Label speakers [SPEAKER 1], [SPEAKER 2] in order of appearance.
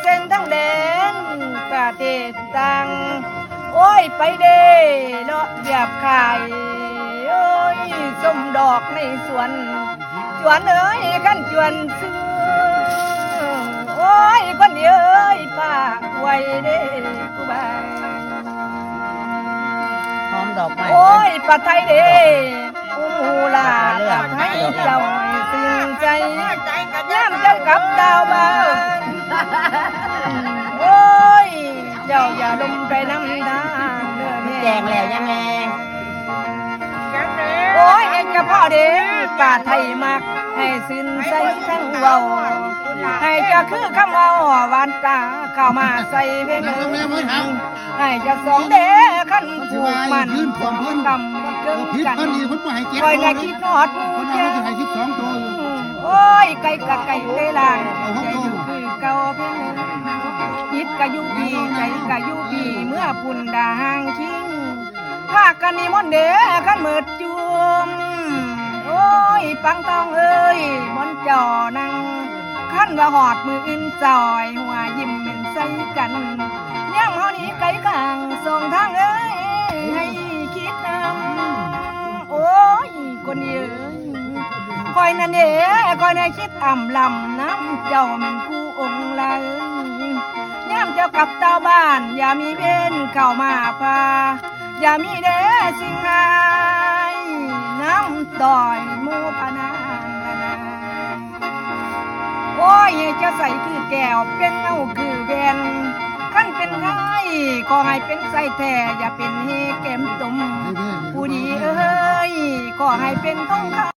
[SPEAKER 1] ส้นทั้งแดนประเทศต่างโอ้ยไปเด้เลาะเรียบขายโอ้ยส้มดอกในสวนจวนเอ้ยขันจวนซื้อโอ้ยคนเดียวเอ้ยป้าไว้เด้กูบ้า
[SPEAKER 2] หอมดอกไม้
[SPEAKER 1] โอ้ยป้าไทยเด้กูลาป้าไทยเจ้าให้ตื่นใจย่ำจะกลับดาวบ้านโอ้ยเจ้าอย่าลงไปน้ำทางเด้อ
[SPEAKER 2] แจงแล้วยังไง
[SPEAKER 1] โอ้ยเอ็งกับพ่อเด็กป้าไทยมักให้สินใส่ทั้งเว้าให้จะคือคำเว้าหวานตาเข้ามาใส่เพลงให้จะสองเด้ขันผูกมันกำเกินกันคอยน่ะคิดนอดมูเจ้าโอ้ยไก่กะไก่เวลาใจอยู่คือเก่าเพียงคิดกะยุปีใจกะยุปีเมื่อพุ่นดาหางคิงพากันนิมนต์เด้ขันเมิดจุมโอ้ยปังตองเอ้ยมนจ่อนั่งขันว่าหอดมืออื่นจอยหัวยิ้มเป็นใส่กันย่ำเฮานี้ไก่กลางส่งทางเอ้ยให้คิดนำโอ้ยคนเยอะคอยนั่นเด้คอยในคิดอ่ำลำน้ำเจ้าเป็นผู้องค์ละย่ำเจ้ากลับเต้าบ้านอย่ามีเบนเข้ามาพาอย่ามีเด้สิ่งหายน้ำต่อยมูพนางโอ้ยจะใส่คือแก้วเป็นเงาคือแวนขั้นเป็นไห้ขอให้เป็นใส่แท้อย่าเป็นเฮเกมตุ่มผู้ดีเอ้ยขอให้เป็นทองคำ